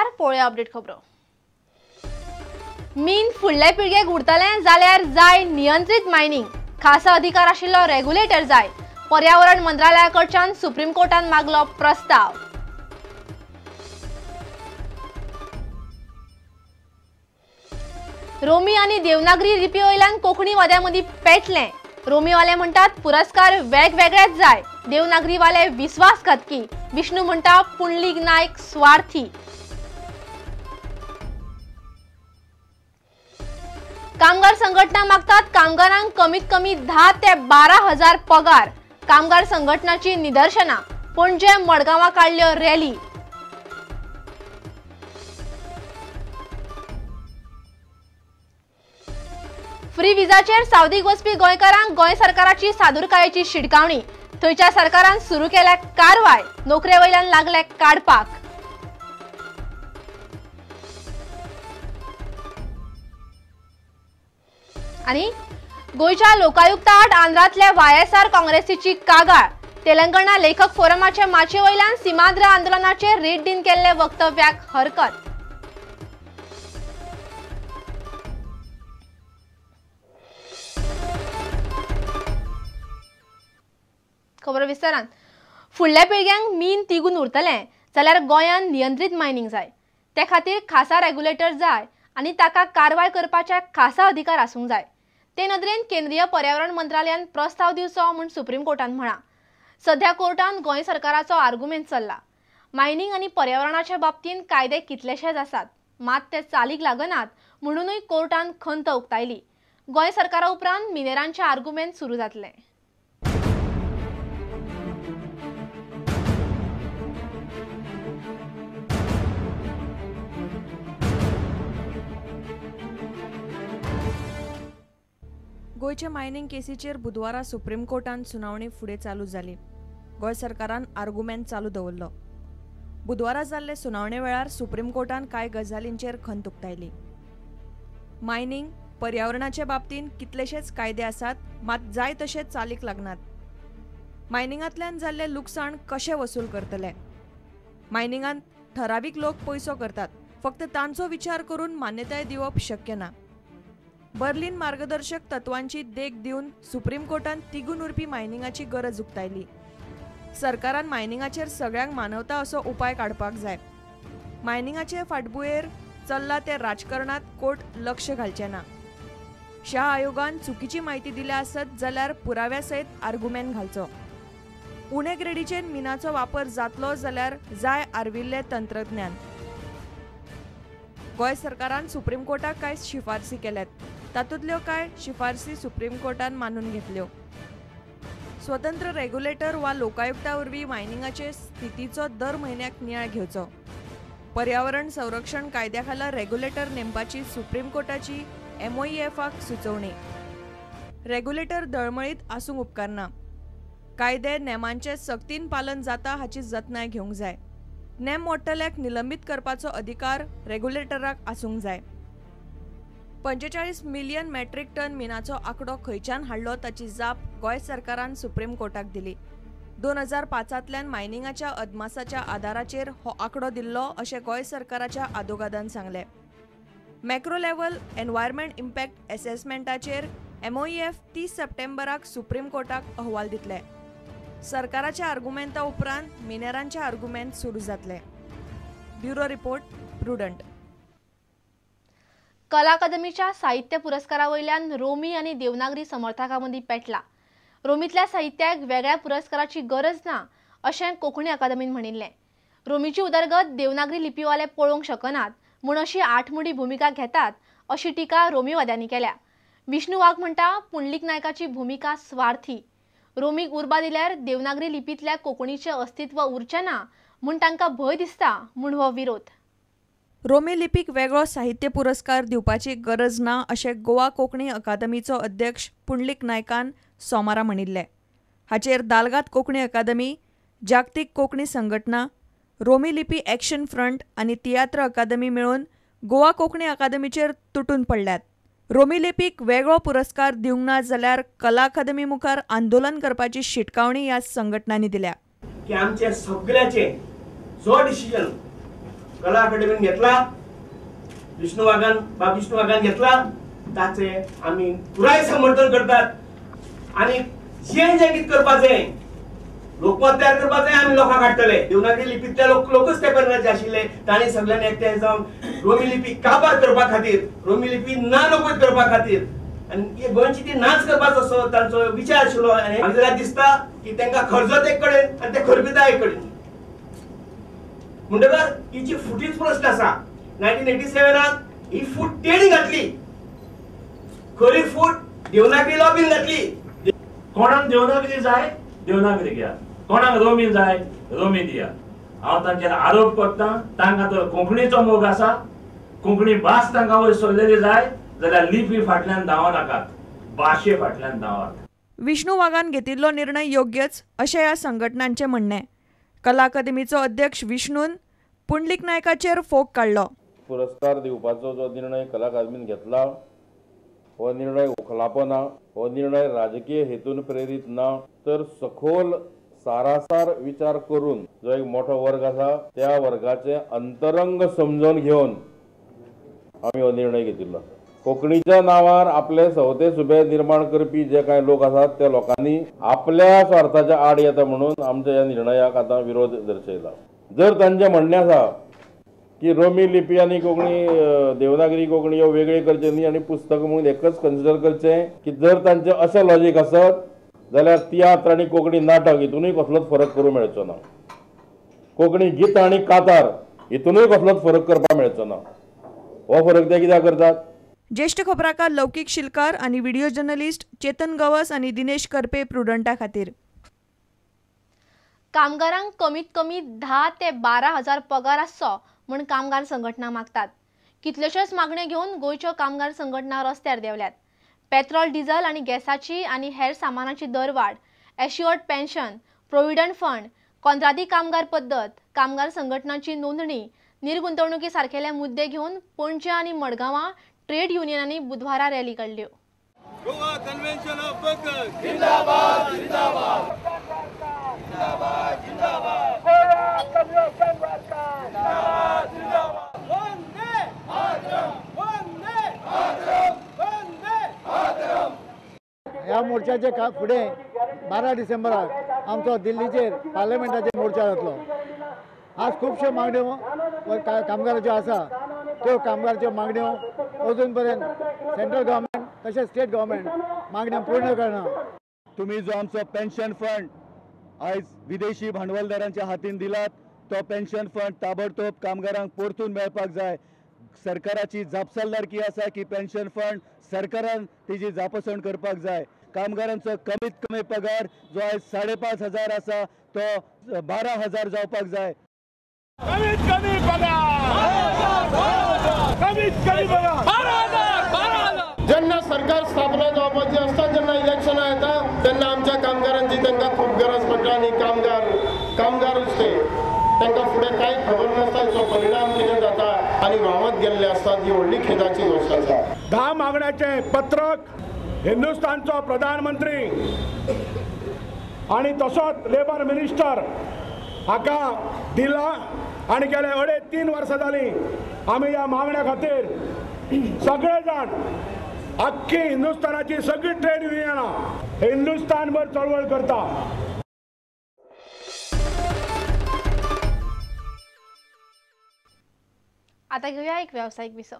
नमस्कार, पळया अपडेट खबरो। मीन फुडल्या पिळगेक उरतले जाल्यार जाय नियंत्रित मायनिंग, खासा अधिकार आशिल्लो रेग्युलेटर जाय। पर्यावरण मंत्रालयाकडच्यान सुप्रीम कोर्टान मागलो प्रस्ताव। रोमी आणि देवनागरी लिपी वयल्यान कोंकणी वाद्यांमदी पेटले। रोमी वाले म्हणतात पुरस्कार वेगवेगळेच जाय, देवनागरी वाले विश्वासघातकी, विष्णू म्हणटा पुंडलीक नायक स्वार्थी। कामगार संघटना मागतात कामगारांक कमीत कमी 10 ते 12,000 पगार। कामगार संघटनाची निदर्शना, पणजे मडगांवां काडल्यो रॅली। फ्री विजाचेर सावदीक वचपी गोंयकारांक गोंय सरकाराची सादूरकायेची शिडकावणी। थंयच्या सरकारान सुरू केल्या कारवाय, नोकरे वयल्यान लागले काडपाक। आणि गोयच्या लोकायुक्ता आड आंध्रातल्या वायएसआर काँग्रेसीची कागाळ। तेलंगणा लेखक फोरमाचे माचे वयल्यान सीमांध्र आंदोलनाचेर रेट दिन केल्ले वक्तव्याक हरकत। खबर विस्तारान। फुडल्या पिळग्यांक मीन तिगून उरतले जाल्यार गोंयान नियंत्रित मायनिंग जाय। ते खातीर खासा रेग्युलेटर जाय आनी ताका कारवाय करपाचे खासा अधिकार आसूंक जाय। ते नदरेन केंद्रीय पर्यावरण मंत्रालयान प्रस्ताव दिवचो म्हूण सुप्रीम कोर्टान म्हळां। सध्या कोर्टान गोंय सरकाराचो आर्ग्युमेंट चल्ला। मायनिंग आनी पर्यावरणाच्या बाबतींत कायदे कितलेशेच आसात, मात ते चालीक लागनात म्हणूनय कोर्टान खंत उक्तायली। गोंय सरकारा उपरांत मिनेरांचे आर्ग्युमेंट सुरू जातले। गोयच्या मायनिंग केसीचेर बुधवारा सुप्रीम कोर्टान सुनावणी फुडें चालू जाली। गोंय सरकारान आर्ग्युमेंट चालू दवरलो। बुधवारा जाल्ले सुनावणे वेळार सुप्रीम कोर्टान कांय गजालींचेर खंत उक्तायली। मायनिंग पर्यावरणाचे बाबतींत कितलेशेच कायदे आसात, मात जाय तशे चालीक लागनात। मायनिंगांतल्यान जाल्ले लुकसाण कशे वसूल करतले। मायनिंगांत ठरावीक लोक पयसो करतात, फक्त तांचो विचार करून मान्यताय दिवप शक्य ना। बर्लिन मार्गदर्शक तत्वांची देख दिवन सुप्रीम कोर्टान तिगून उरपी मायनिंगाची गरज उक्तायली। सरकारान मायनिंगाचेर सगळ्यांक मानवता असो उपाय काडपाक जाय। मायनिंगाचे फाटभुंयेर चल्ला ते राजकारणात कोर्ट लक्ष घालचे ना। शाह आयोगान चुकीची म्हायती दिल्या आसत जाल्यार पुराव्या सयत आर्ग्युमेंट घालचो। उणे ग्रेडीचेर मिनाचो वापर जातलो जाल्यार जाय आर्विल्ले तंत्रज्ञान। गोंय सरकारान सुप्रीम कोर्टाक कांय शिफारसी केल्यात, तातूंतल्यो कांय शिफारसी सुप्रीम कोर्टान मानून घेतल्यो। स्वतंत्र रेग्युलेटर वा लोकायुक्ता वरवीं मायनिंगाचे स्थितीचो दर म्हयन्याक नियाळ घेवचो। पर्यावरण संरक्षण कायद्या खाला रेग्युलेटर नेमपाची सुप्रीम कोर्टाची MOEFक सुचोवणी। रेग्युलेटर दळमळीत आसूंक उपकारना। कायदे नेमांचे सक्तीन पालन जाता हाची जतनाय घेवंक जाय। नेम मोडटल्याक निलंबित करपाचो अधिकार रेग्युलेटराक आसूंक जाय। 45 मिलियन मेट्रिक टन मिनाचो आंकडो खंयच्यान हाडलो ताची जाप गोंय सरकारान सुप्रीम कोर्टाक दिली। 2005तल्यान मायनिंगाच्या अदमासाच्या आदाराचेर हो आंकडो दिल्लो अशें गोंय सरकाराच्या आदोगादान सांगले। मॅक्रो लेव्हल एन्व्हायरमेंट इम्पॅक्ट असेसमेंटाचेर MOEF 30 सप्टेंबराक सुप्रीम कोर्टाक अहवाल दितले। सरकाराच्या आर्ग्युमेंटा उपरांत मिनेरांचे आर्ग्युमेंट सुरू जातले। Bureau report, prudent. कला अकादमीच्या साहित्य पुरस्कारा वयल्यान रोमी आणि देवनागरी समर्थकांमदी पेटला। रोमीतल्या साहित्याक वेगळ्या पुरस्काराची गरज ना अशें कोंकणी अकादमीन म्हणिल्लें। रोमीची उदरगत देवनागरी लिपीवाले पळोवंक शकनात म्हूण अशी आठमोडी भुमिका घेतात अशी टिका रोमीवाद्यांनी केल्या। विष्णू वाघ म्हणटा पुंडलीक नायकाची भुमिका स्वार्थी। रोमीक उर्बा दिल्यार देवनागरी लिपीतल्या कोंकणीचें अस्तित्व उरचें ना म्हूण तांकां भंय दिसता म्हूण हो विरोध। रोमी लिपीक वेगळो साहित्य पुरस्कार दिवपाची गरज ना अशें गोवा कोंकणी अकादमीचो अध्यक्ष पुंडलीक नायकान सोमारा म्हणिल्लें। हाचेर दालगात कोंकणी अकादमी, जागतीक कोंकणी संघटना, रोमी लिपी एक्शन फ्रंट आनी तियात्र अकादमी मेळून गोवा कोंकणी अकादमीचेर तुटून पडल्यात। रोमी लिपीक वेगळो पुरस्कार दिवंक ना जाल्यार कला अकादमी मुखार आंदोलन करपाची शिटकावणी ह्या संघटनांनी दिल्या। की आमचे सगळ्याचे जो डिसिजन कला अकादमीन घेतला, विष्णू वाघान घेतला, ताचे आम्ही पुराय समर्थन करतात. आणि जे कितें करपाचें लोकमत तयार करपाचें आमी लोकांक हाडटले. देवनागरी लिपींतले लोकच ते करण्याचे आशिल्ले. तांणी सगळ्यांनी एकठांय जावन रोमी लिपी काबार करपा खातीर, रोमी लिपी ना नकोच करपा खातीर आनी गोंयची ती नाच करपाचो असो तांचो विचार आशिल्लो. आनी म्हाका दिसता की तांकां खर्चत एक कडेन आनी ते खरपिता एक कडेन. म्हणटकर हिची फुटीच प्रश्न आसा. 1987 ही फूट तेणी घातली, खरी फूट देवनागरी लॉबीन घातली. कोणाक देवनागरी जाय देवनागरी घ्या, कोणाक रोमी जाय रोमी दिया. हांव तांचेर आरोप करता. तांकां तर कोंकणीचो मोग आसा, कोंकणी भास तांकां वयर सरलेली जाय जाल्यार लिपी फाटल्यान धांवो नाकात, भाशे फाटल्यान धांवात. विष्णू वाघान घेतिल्लो निर्णय योग्यच अशें ह्या संघटनांचें म्हणणें. कला अकादमीचो अध्यक्ष विष्णून पुंडलीक नायकाचेर फोग काडलो. पुरस्कार दिवपाचो जो निर्णय कला अकादमीन घेतला हो निर्णय उखलापना, हो निर्णय राजकीय हेतून प्रेरित ना, तर सखोल सारासार विचार करून जो एक मोठो वर्ग आसा त्या वर्गाचे अंतरंग समजून घेवन आमी हो निर्णय घेतिल्लो. कोंकणीच्या नांवार आपले सवते सुबे निर्माण करपी जे कांय लोक आसात त्या लोकांनी आपल्या स्वार्थाच्या आड येता म्हणून आमच्या ह्या निर्णयाक आतां विरोध दर्शयला. जर तांचें म्हणणें आसा की रोमी लिपी आनी कोंकणी देवनागरी कोंकणी ह्यो वेगळे करचे न्ही आनी पुस्तक म्हणून एकच कन्सिडर करचें, की जर तांचें अशें लॉजीक आसत जाल्यार तियात्र आनी कोंकणी नाटक हितूनय कसलोच फरक करूं मेळचो ना. कोंकणी गीत आनी कातार हितूनय कसलोच फरक करपाक मेळचो ना. हो फरक ते कित्याक करतात? ज्येष्ठ खबराकार लौकीक शिलकार आनी व्हिडिओ जर्नलिस्ट चेतन गवस आनी दिनेश करपे प्रुडंटा खातीर. कामगारांक कमीत कमी 10 ते 12 हजार पगार आसचो म्हूण कामगार संघटना मागतात. कितल्योश्योच मागण्यो घेवन गोंयच्यो कामगार संघटना रस्त्यार देवल्यात. पेट्रोल, डिझल आनी गॅसाची आनी हेर सामानाची दरवाड, एश्युअर्ड पेन्शन, प्रोव्हिडंट फंड, कंत्राटी कामगार पद्दत, कामगार संघटनांची नोंदणी, निर्गुंतवणुकी सारकेले मुद्दे घेवन पणजे आनी मडगांवां ट्रेड युनियनांनी बुधवारा रॅली काडल्यो. गोवा कन्व्हेन्शन ऑफ वर्कर्स जिंदाबाद जिंदाबाद जिंदाबाद जिंदाबाद गोवा कन्व्हेन्शन वर्कर्स जिंदाबाद जिंदाबाद वंदे मातरम वंदे मातरम वंदे मातरम. ह्या मोर्चाचे फुडें 12 डिसेंबराक आमचो दिल्लीचेर पार्लमेंटाचेर मोर्चा जातलो. आज खुबश्यो मागण्यो कामगाराच्यो आसा. त्यो कामगाराच्यो मागण्यो अजून पर्यंत सेंट्रल गव्हर्मेंट तशेंच स्टेट गव्हर्मेंट मागण्यो पूर्ण करना. तुम्ही जो आमचो पेन्शन फंड आयज विदेशी भांडवलदारांच्या हातीन दिलात तो पेन्शन फंड ताबडतोब कामगारांक परतून मेळपाक जाय. सरकाराची जापसालदारकी आसा की पेन्शन फंड सरकारान तेजी जापसाण करपाक जाय. कामगारांचो कमीत कमी पगार जो आयज 5,500 आसा तो 12,000 जावपाक जाय. कमीत कमी पगार कमीत कमी पगार 12,000. जेन्ना सरकार स्थापना जावपाची आसता, जेन्ना इलेक्शनां येता तेन्ना आमच्या कामगारांची तांकां खूब गरज पडटा आनी कामगारूच ते तांकां फुडें कांय खबर नासता जो परिणाम कितें जाता आनी व्हांवत गेल्ले आसतात. ही व्हडली खेदाची गोश्ट आसा. 10 मागण्याचे पत्रक हिंदुस्थानचो प्रधानमंत्री आणि तसोच लेबर मिनिस्टर हाका दिला आणि गेले 3.5 वर्सां जाली आमी ह्या मागण्या खातीर सगळे जाण अख्खी हिंदुस्थानाची सगळी ट्रेड युनियनां हिंदुस्थानभर चळवळ करता. आता घेऊया एक व्यावसायिक विसव.